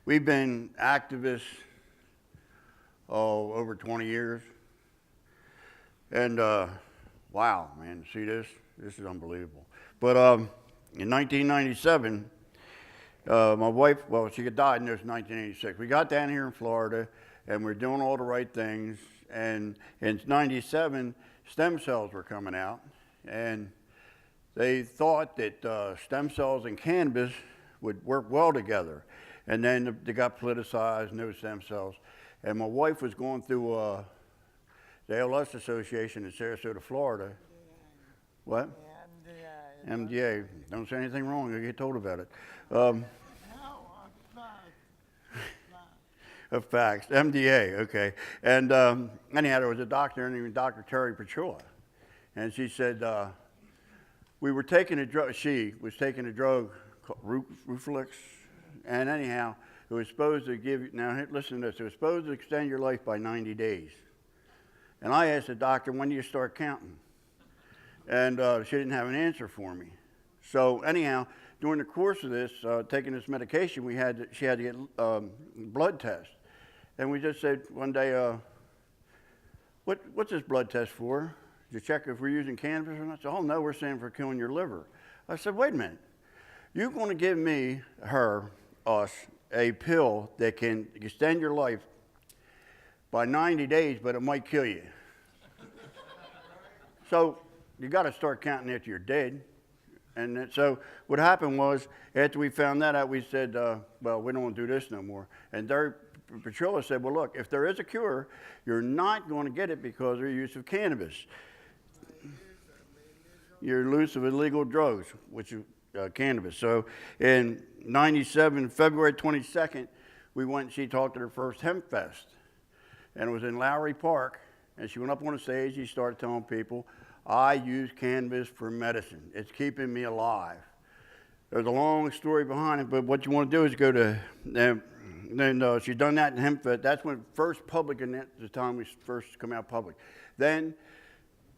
We've been activists over 20 years. And wow, man, see this? This is unbelievable. But in 1997, my wife, well, she got diagnosed in 1986. We got down here in Florida, and we're doing all the right things. And in 97, stem cells were coming out, and they thought that stem cells and cannabis would work well together. And then they got politicized, no stem cells. And my wife was going through the ALS Association in Sarasota, Florida. What? MDA. Don't say anything wrong, you'll get told about it. Of facts. MDA, okay. And anyhow, there was a doctor named Dr. Terry Petrulla. And she said, we were taking a drug, she was taking a drug called Ruflix. And anyhow, it was supposed to give you, now listen to this, it was supposed to extend your life by 90 days. And I asked the doctor, when do you start counting? And she didn't have an answer for me. So anyhow, during the course of this, taking this medication, she had to get blood tests. And we just said one day, what's this blood test for? To check if we're using cannabis or not? So, oh no, we're saying for killing your liver. I said, wait a minute. You're going to give me, us, a pill that can extend your life by 90 days, but it might kill you. So you got to start counting after you're dead. And so what happened was, after we found that out, we said, well, we don't want to do this no more. And Petrulla said, well, look, if there is a cure, you're not going to get it because of the use of cannabis. Your use of illegal drugs, which is cannabis. So in 97, February 22nd, we went and she talked at her first hemp fest. And it was in Lowry Park. And she went up on the stage, she started telling people, I use cannabis for medicine. It's keeping me alive. There's a long story behind it, but what you want to do is go to, then she's done that in hemp fest. That's when first public, and that's the time we first come out public. Then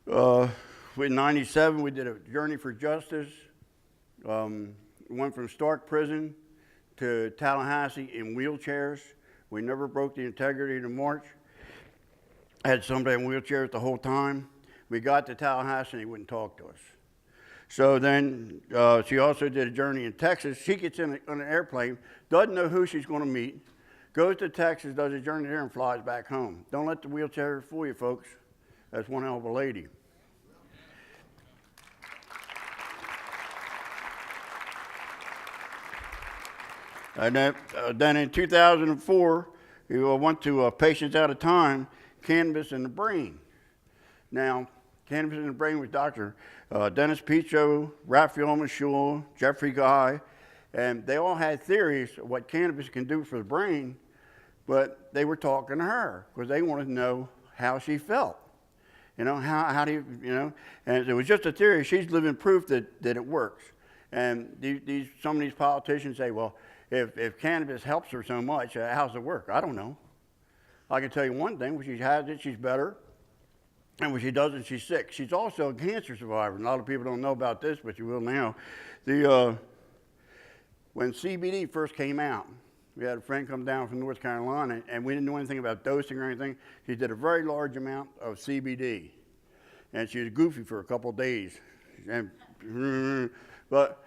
in 97, we did a Journey for Justice. Went from Stark Prison to Tallahassee in wheelchairs. We never broke the integrity of the march. Had somebody in wheelchairs the whole time. We got to Tallahassee and he wouldn't talk to us. So then she also did a journey in Texas. She gets on an airplane, doesn't know who she's going to meet, goes to Texas, does a journey there and flies back home. Don't let the wheelchair fool you, folks. That's one hell of a lady. And then in 2004, we went to Patients Out of Time, Cannabis in the Brain. Now, Cannabis in the Brain was Dr. Dennis Picho, Raphael Mashul, Jeffrey Guy, and they all had theories of what cannabis can do for the brain, but they were talking to her because they wanted to know how she felt. You know, how do you, and it was just a theory. She's living proof that it works. And some of these politicians say, well, if cannabis helps her so much, how's it work? I don't know. I can tell you one thing, when she has it, she's better. And when she doesn't, she's sick. She's also a cancer survivor. And a lot of people don't know about this, but you will now. When CBD first came out, we had a friend come down from North Carolina, and we didn't know anything about dosing or anything. She did a very large amount of CBD. And she was goofy for a couple of days. But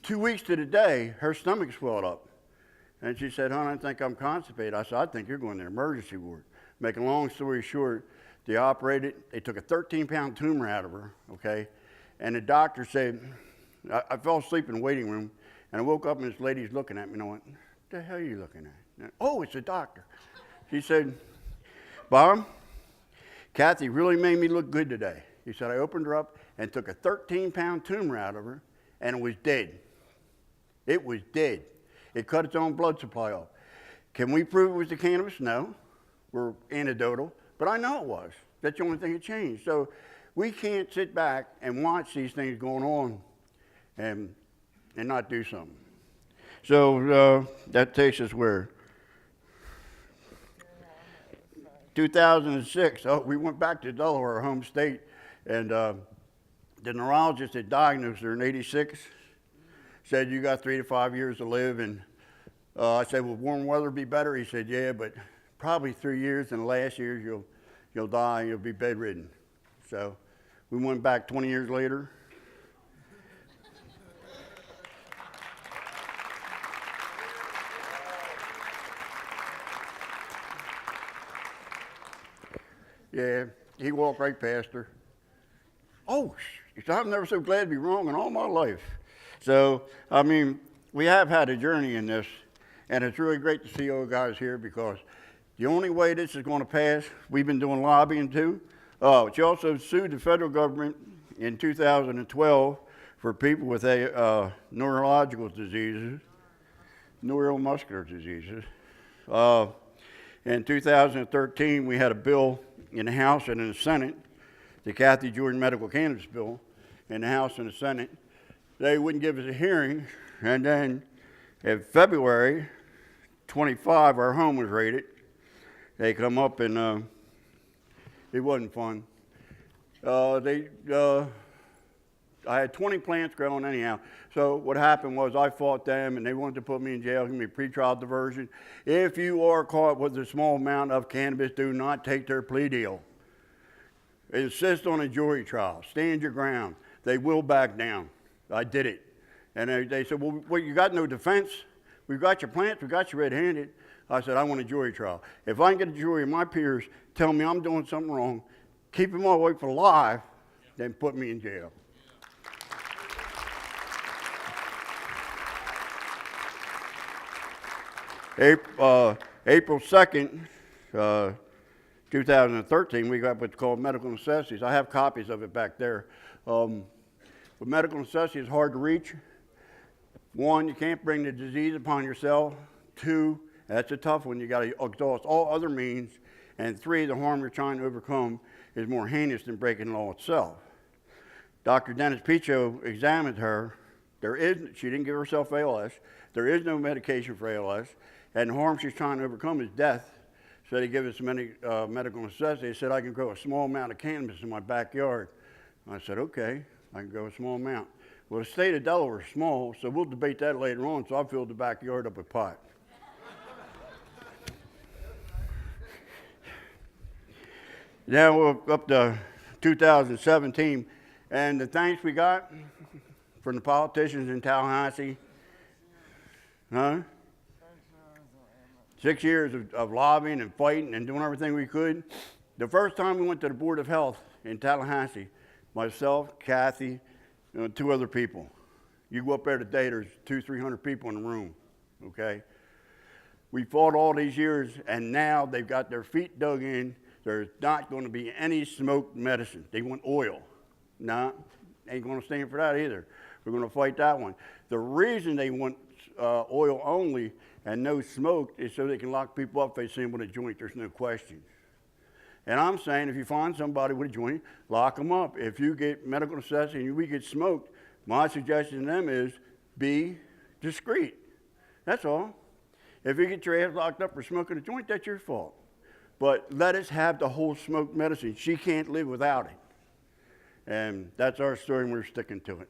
2 weeks to the day, her stomach swelled up. And she said, hon, I think I'm constipated. I said, I think you're going to the emergency ward. Make a long story short, they operated, they took a 13-pound tumor out of her, okay? And the doctor said, I fell asleep in the waiting room, and I woke up and this lady's looking at me, and I went, what the hell are you looking at? Oh, it's the doctor. She said, Bob, Cathy really made me look good today. He said, I opened her up and took a 13-pound tumor out of her, and it was dead. It was dead. It cut its own blood supply off. Can we prove it was the cannabis? No. We're anecdotal. But I know it was. That's the only thing that changed. So we can't sit back and watch these things going on and not do something. So that takes us where? 2006. Oh, we went back to Delaware, our home state, and the neurologist that diagnosed her in '86 said you got 3 to 5 years to live, and I said, will warm weather be better? He said, yeah, but probably 3 years, and the last years you'll die and you'll be bedridden. So we went back 20 years later. Yeah, he walked right past her. Oh, I'm never so glad to be wrong in all my life. So, I mean, we have had a journey in this, and it's really great to see you guys here because the only way this is going to pass, we've been doing lobbying too. She also sued the federal government in 2012 for people with neurological diseases, neuromuscular diseases. In 2013, we had a bill in the House and in the Senate, the Cathy Jordan medical cannabis bill, in the House and the Senate. They wouldn't give us a hearing, and then in February 25, our home was raided. They come up and it wasn't fun. I had 20 plants growing anyhow. So what happened was I fought them and they wanted to put me in jail, give me pretrial diversion. If you are caught with a small amount of cannabis, do not take their plea deal. Insist on a jury trial. Stand your ground. They will back down. I did it. And they said, well, you got no defense? We've got your plants, we've got you red-handed. I said, I want a jury trial. If I can get a jury of my peers tell me I'm doing something wrong, keeping my wife alive, then put me in jail. April 2nd, 2013, we got what's called medical necessities. I have copies of it back there. But medical necessity is hard to reach. 1, you can't bring the disease upon yourself. 2, that's a tough one. You got to exhaust all other means. And 3, the harm you're trying to overcome is more heinous than breaking law itself. Dr. Dennis Picho examined her. She didn't give herself ALS. There is no medication for ALS. And the harm she's trying to overcome is death. So they give us many medical necessity. They said, I can grow a small amount of cannabis in my backyard. I said, okay, I can grow a small amount. Well, the state of Delaware is small, so we'll debate that later on, so I filled the backyard up with pot. Now we're up to 2017, and the thanks we got from the politicians in Tallahassee, 6 years of lobbying and fighting and doing everything we could. The first time we went to the Board of Health in Tallahassee, myself, Cathy, 2 other people. You go up there today, there's 200-300 people in the room, okay? We fought all these years, and now they've got their feet dug in. There's not going to be any smoked medicine. They want oil. No, ain't going to stand for that either. We're going to fight that one. The reason they want oil only and no smoke is so they can lock people up if they see them with a joint. There's no question. And I'm saying if you find somebody with a joint, lock them up. If you get medical necessity and we get smoked, my suggestion to them is be discreet. That's all. If you get your ass locked up for smoking a joint, that's your fault. But let us have the whole smoked medicine. She can't live without it. And that's our story, and we're sticking to it.